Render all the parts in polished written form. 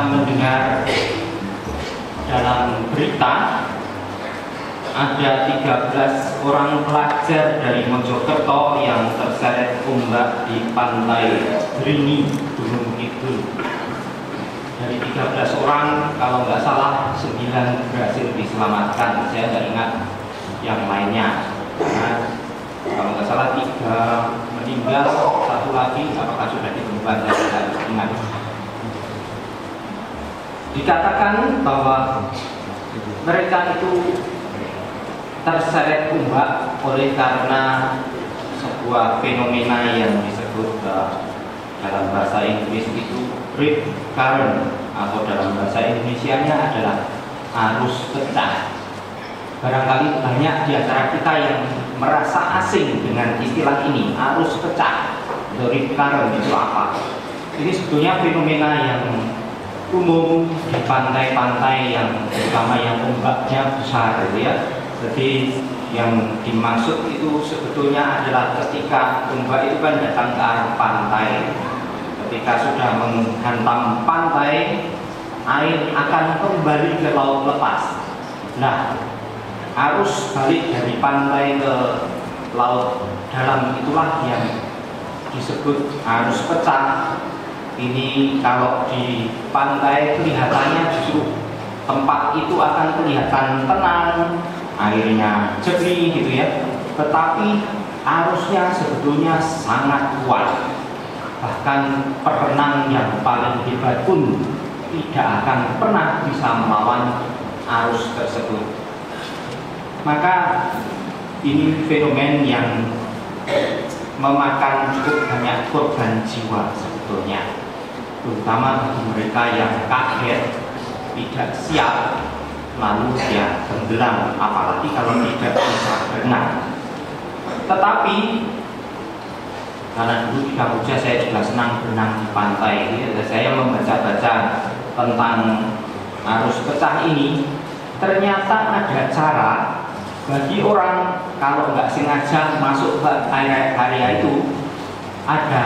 mendengar dalam berita ada 13 orang pelajar dari Mojokerto yang terseret ombak di pantai Drini, Gunung Kidul. Dari 13 orang, kalau nggak salah 9 berhasil diselamatkan. Saya nggak ingat yang lainnya. Nah, kalau nggak salah 3 meninggal, 1 lagi apakah sudah ditemukan, saya tidak ingat. Dikatakan bahwa mereka itu terseret ombak oleh karena sebuah fenomena yang disebut dalam bahasa Inggris itu rip current, atau dalam bahasa Indonesianya adalah arus pecah. Barangkali banyak di antara kita yang merasa asing dengan istilah ini, arus pecah. Rip current itu apa? Ini sebetulnya fenomena yang umum di pantai-pantai yang terutama yang ombaknya besar, gitu ya. Jadi yang dimaksud itu sebetulnya adalah ketika ombak itu kan datang ke arah pantai, ketika sudah menghantam pantai, air akan kembali ke laut lepas. Nah, arus balik dari pantai ke laut dalam itulah yang disebut arus pecah. Ini kalau di pantai kelihatannya justru tempat itu akan kelihatan tenang, airnya jernih gitu ya, tetapi arusnya sebetulnya sangat kuat. Bahkan perenang yang paling hebat pun tidak akan pernah bisa melawan arus tersebut. Maka ini fenomen yang memakan cukup banyak korban jiwa sebetulnya, terutama bagi mereka yang kaget, tidak siap, lalu dia tenggelam, apalagi kalau tidak bisa berenang. Tetapi karena dulu di Kamboja saya juga senang berenang di pantai, saya membaca-baca tentang arus pecah ini. Ternyata ada cara bagi orang kalau nggak sengaja masuk ke area itu,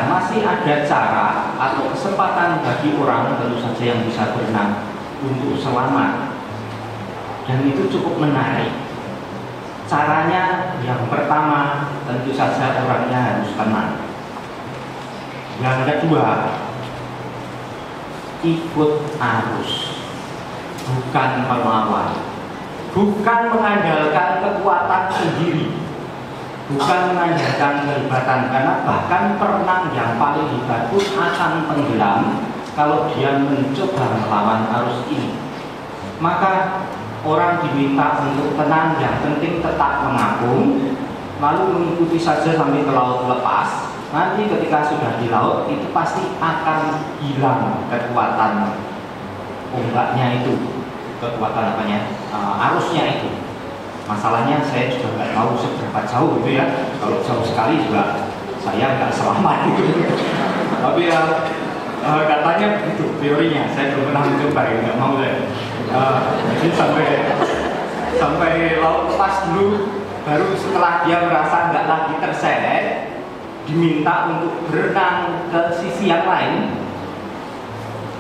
masih ada cara atau kesempatan bagi orang tentu saja yang bisa berenang untuk selamat. Dan itu cukup menarik. Caranya yang pertama tentu saja orangnya harus tenang. Yang kedua, ikut arus, bukan melawan, bukan mengandalkan kekuatan sendiri, bukan mengandalkan kehebatan, karena bahkan perenang yang paling hebat pun akan tenggelam kalau dia mencoba melawan arus ini. Maka orang diminta untuk tenang, yang penting tetap mengapung, lalu mengikuti saja sampai ke laut lepas. Nanti ketika sudah di laut itu pasti akan hilang kekuatan ombaknya itu, kekuatan arusnya itu. Masalahnya saya juga nggak tahu seberapa jauh gitu ya. Kalau jauh sekali juga saya nggak selamat gitu. Tapi katanya begitu teorinya. Saya belum pernah mencoba, ya nggak mau deh. Jadi sampai laut lepas dulu, baru setelah dia merasa nggak lagi terseret, diminta untuk berenang ke sisi yang lain,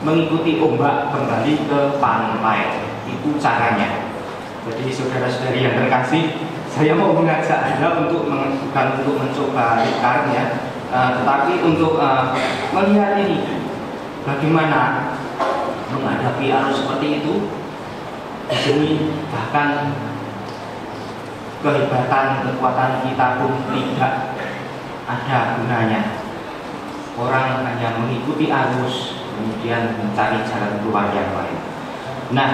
mengikuti ombak kembali ke pantai. Itu caranya. Jadi saudara-saudari yang terkasih, saya mau mengajak Anda bukan untuk mencoba rikar ya, tetapi untuk melihat ini bagaimana menghadapi arus seperti itu. Di sini bahkan kehebatan, kekuatan kita pun tidak ada gunanya. Orang hanya mengikuti arus, kemudian mencari jalan keluar yang lain. Nah,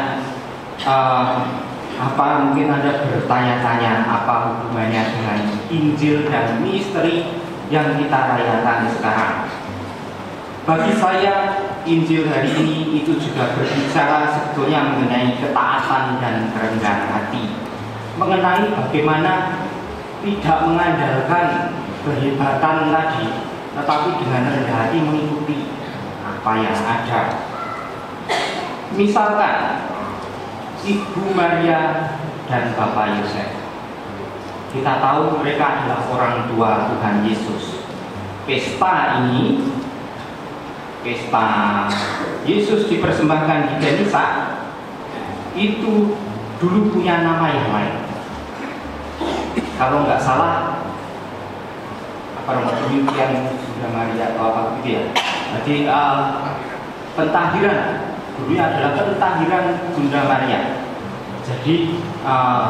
mungkin Anda bertanya-tanya apa hubungannya dengan Injil dan misteri yang kita rayakan sekarang. Bagi saya, Injil hari ini itu juga berbicara sebetulnya mengenai ketaatan dan kerendahan hati, mengenai bagaimana tidak mengandalkan kehebatan tadi, tetapi dengan rendah hati mengikuti apa yang ada. Misalkan Ibu Maria dan Bapak Yosef, kita tahu mereka adalah orang tua Tuhan Yesus. Pesta ini, pesta Yesus dipersembahkan di Genisa itu dulu punya nama yang lain. Kalau nggak salah, apa nama demikian Bunda Maria atau apa gitu ya. Jadi pentahiran dulunya adalah pentahiran Bunda Maria. Jadi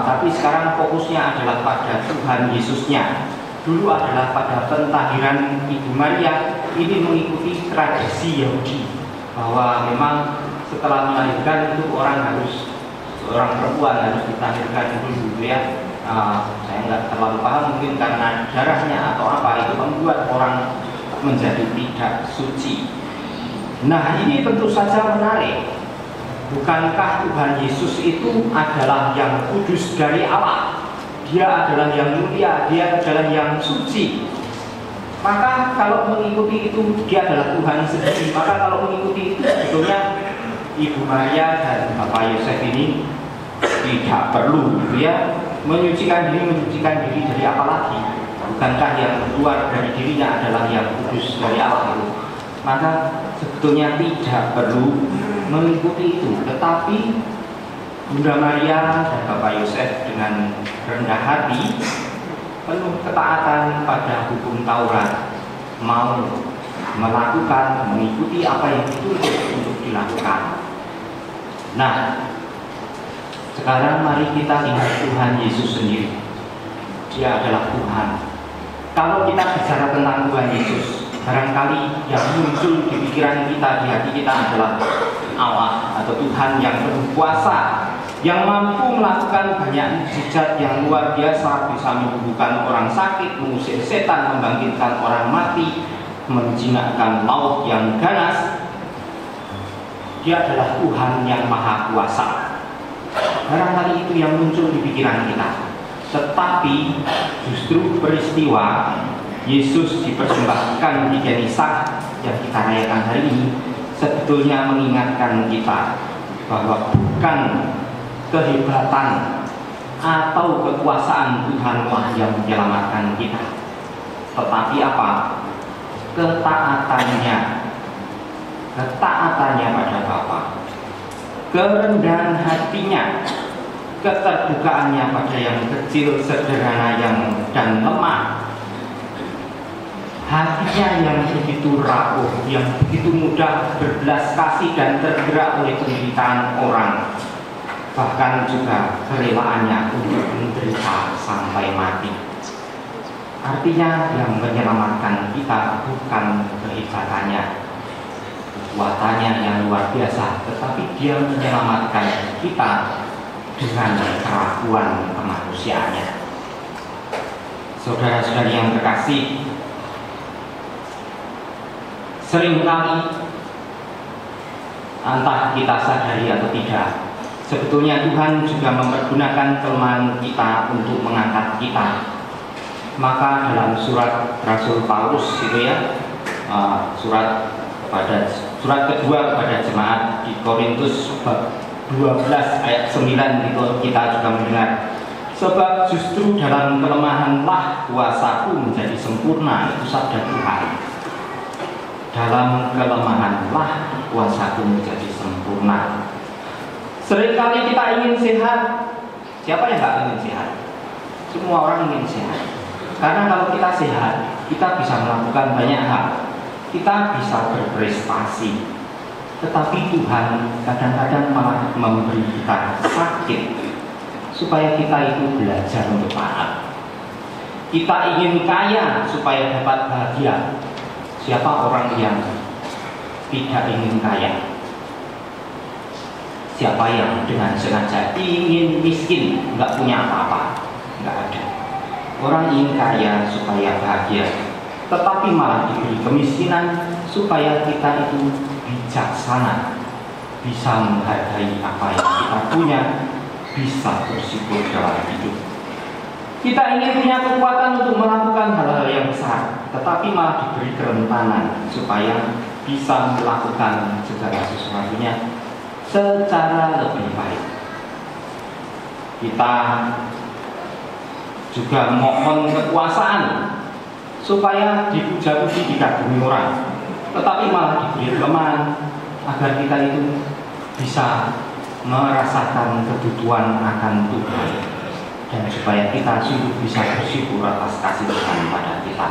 tapi sekarang fokusnya adalah pada Tuhan Yesusnya. Dulu adalah pada pentahiran Ibu Maria. Ini mengikuti tradisi Yahudi bahwa memang setelah melahirkan itu seorang perempuan harus ditahirkan dulu ya. Saya nggak terlalu paham, mungkin karena darahnya atau apa, itu membuat orang menjadi tidak suci. Nah, ini tentu saja menarik. Bukankah Tuhan Yesus itu adalah yang kudus dari Allah? Dia adalah yang mulia, dia adalah yang suci. Maka kalau mengikuti itu, dia adalah Tuhan sendiri. Maka kalau mengikuti itu, sebetulnya Ibu Maria dan Bapak Yosef ini tidak perlu ya menyucikan diri dari apa lagi? Bukankah yang keluar dari dirinya adalah yang kudus dari Allah itu? Maka sebetulnya tidak perlu mengikuti itu. Tetapi Bunda Maria dan Bapak Yosef dengan rendah hati, penuh ketaatan pada hukum Taurat, mau mengikuti apa yang dituntut untuk dilakukan. Nah, sekarang mari kita lihat Tuhan Yesus sendiri. Dia adalah Tuhan. Kalau kita bicara tentang Tuhan Yesus, barangkali yang muncul di pikiran kita, di hati kita adalah Allah atau Tuhan yang penuh kuasa, yang mampu melakukan banyak mukjizat yang luar biasa, bisa menyembuhkan orang sakit, mengusir setan, membangkitkan orang mati, menjinakkan laut yang ganas. Dia adalah Tuhan yang maha kuasa. Barangkali itu yang muncul di pikiran kita. Tetapi justru peristiwa Yesus dipersembahkan di Genisa yang kita rayakan hari ini sebetulnya mengingatkan kita bahwa bukan kehebatan atau kekuasaan Tuhanlah yang menyelamatkan kita, tetapi apa? Ketaatannya pada Bapa, kerendahan hatinya, keterbukaannya pada yang kecil, sederhana, dan lemah, hatinya yang begitu rapuh, yang begitu mudah berbelas kasih dan tergerak oleh penderitaan orang, bahkan juga kerelaannya untuk menderita sampai mati. Artinya yang menyelamatkan kita bukan kehebatannya, kekuatannya yang luar biasa, tetapi dia menyelamatkan kita dengan kerakuan kemanusiaannya. Saudara-saudari yang terkasih, seringkali entah kita sadari atau tidak, sebetulnya Tuhan juga mempergunakan kelemahan kita untuk mengangkat kita. Maka dalam surat Rasul Paulus itu ya, surat kedua kepada jemaat di Korintus bab 12 ayat 9 itu kita juga mendengar, sebab justru dalam kelemahanlah kuasaku menjadi sempurna. Itu sabda Tuhan. Dalam kelemahanlah kuasaku menjadi sempurna. Seringkali kita ingin sehat. Siapa yang gak ingin sehat? Semua orang ingin sehat. Karena kalau kita sehat, kita bisa melakukan banyak hal. Kita bisa berprestasi. Tetapi Tuhan kadang-kadang malah memberi kita sakit supaya kita itu belajar untuk taat. Kita ingin kaya supaya dapat bahagia. Siapa orang yang tidak ingin kaya? Siapa yang dengan sengaja ingin miskin, nggak punya apa-apa? Nggak ada. Orang ingin kaya supaya bahagia, tetapi malah diberi kemiskinan supaya kita itu bijaksana, bisa menghargai apa yang kita punya, bisa bersyukur dalam hidup. Kita ingin punya kekuatan untuk melakukan hal-hal yang besar, tetapi malah diberi kerentanan supaya bisa melakukan segala sesuatunya secara lebih baik. Kita juga mohon kekuasaan supaya dipuja-puji, dikagumi orang, tetapi malah diberi kelemahan agar kita itu bisa merasakan kebutuhan akan Tuhan, dan supaya kita sungguh bisa bersyukur atas kasih Tuhan pada kita.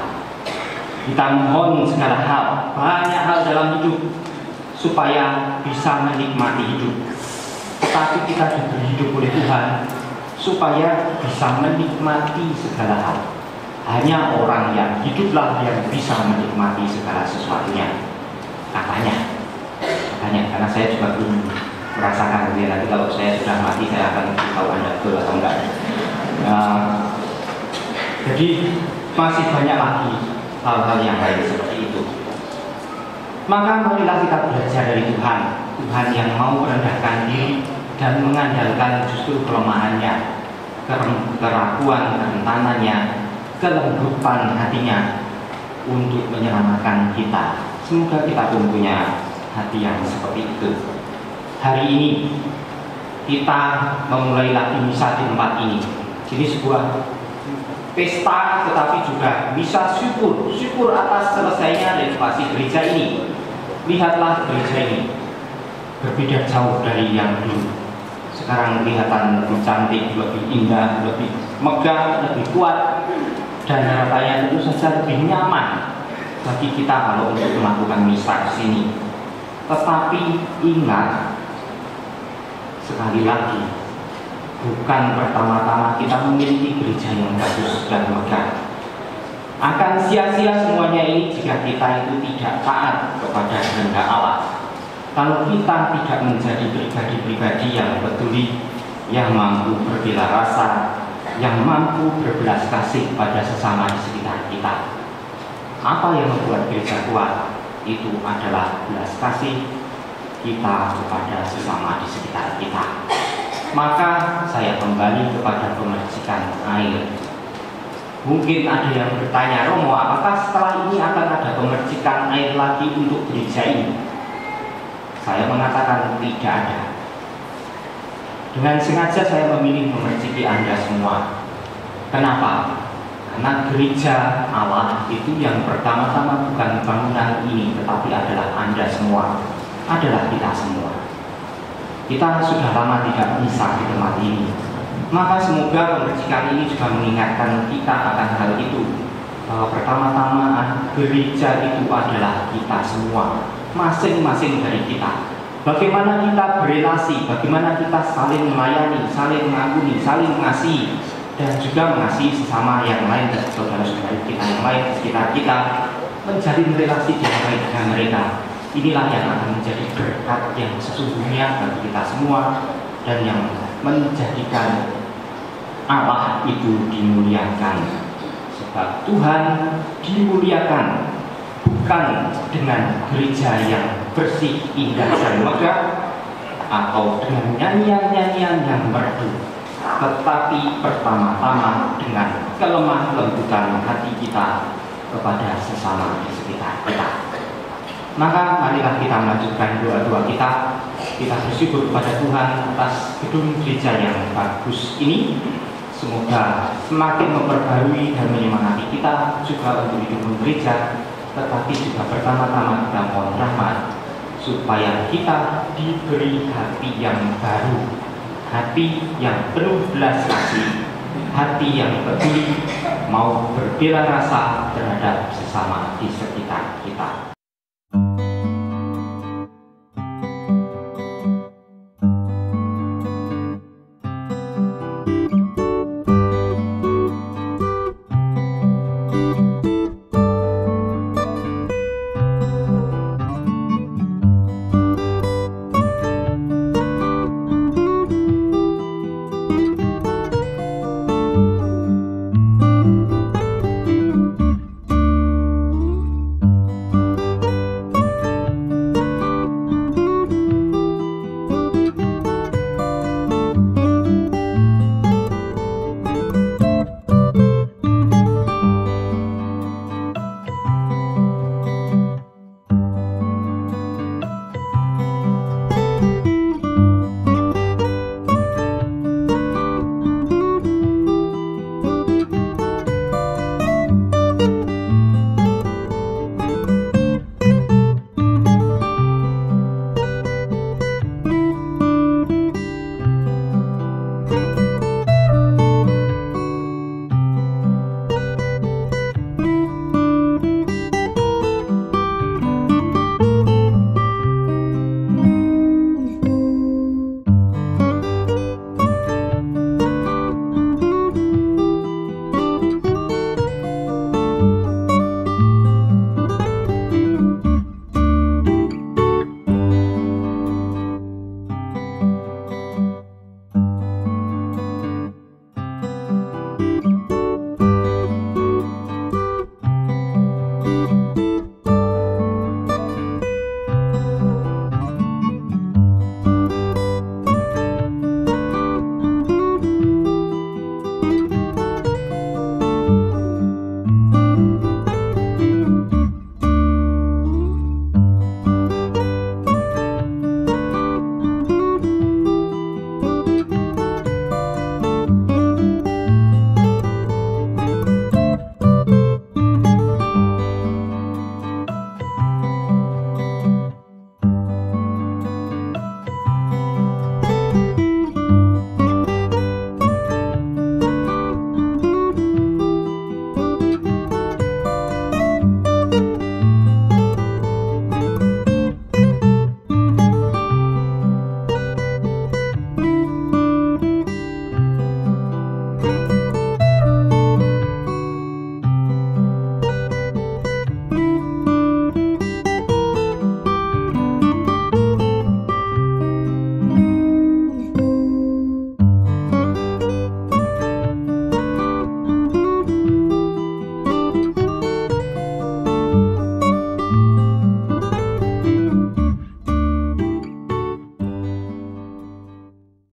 Kita mohon segala hal, banyak hal dalam hidup, supaya bisa menikmati hidup. Tetapi kita diberi hidup oleh Tuhan supaya bisa menikmati segala hal. Hanya orang yang hiduplah yang bisa menikmati segala sesuatunya. Katanya, karena saya juga belum merasakan dia. Nanti kalau saya sudah mati, saya akan tahu Anda betul atau enggak. Jadi masih banyak lagi hal-hal yang lain seperti itu. Maka marilah kita belajar dari Tuhan, Tuhan yang mau merendahkan diri dan mengandalkan justru kelemahannya, keraguan, kerentanannya, kelembupan hatinya untuk menyelamatkan kita. Semoga kita pun punya hati yang seperti itu. Hari ini kita memulai lagi misa di tempat ini. Jadi sebuah pesta, tetapi juga bisa syukur atas selesainya renovasi gereja ini. Lihatlah gereja ini berbeda jauh dari yang dulu. Sekarang kelihatan lebih cantik, lebih indah, lebih megah, lebih kuat, dan harapannya tentu saja lebih nyaman bagi kita kalau untuk melakukan misa di sini. Tetapi ingat, sekali lagi, bukan pertama-tama kita memiliki gereja yang bagus dan megah. Akan sia-sia semuanya ini jika kita itu tidak taat kepada kehendak Allah. Kalau kita tidak menjadi pribadi-pribadi yang peduli, yang mampu berbela rasa, yang mampu berbelas kasih pada sesama di sekitar kita. Apa yang membuat gereja kuat? Itu adalah belas kasih kita kepada sesama di sekitar kita. Maka saya kembali kepada pemercikan air. Mungkin ada yang bertanya, Romo, apakah setelah ini akan ada pemercikan air lagi untuk gereja ini? Saya mengatakan tidak ada. Dengan sengaja saya memilih memerciki Anda semua. Kenapa? Karena gereja Allah itu yang pertama-tama bukan bangunan ini, tetapi adalah Anda semua, adalah kita semua. Kita sudah lama tidak misa di tempat ini. Maka semoga pemercikan ini juga mengingatkan kita akan hal itu, bahwa pertama-tama gereja itu adalah kita semua, masing-masing dari kita. Bagaimana kita berelasi, bagaimana kita saling melayani, saling mengampuni, saling mengasihi, dan juga mengasihi sesama yang lain dan saudara-saudara kita yang lain di sekitar kita, menjalin relasi yang baik dengan mereka. Inilah yang akan menjadi berkat yang sesungguhnya bagi kita semua, dan yang menjadikan Allah itu dimuliakan. Sebab Tuhan dimuliakan bukan dengan gereja yang bersih, indah, dan megah, atau dengan nyanyian-nyanyian yang merdu, tetapi pertama-tama dengan kelemah lembutan hati kita kepada sesama di sekitar kita. Maka marilah kita melanjutkan doa-doa kita. Kita bersyukur kepada Tuhan atas gedung gereja yang bagus ini. Semoga semakin memperbarui dan menyemangati kita juga untuk hidup gereja, tetapi juga pertama-tama kita mohon rahmat supaya kita diberi hati yang baru, hati yang penuh belas kasih, hati yang peduli, mau berbela rasa terhadap sesama di sekitar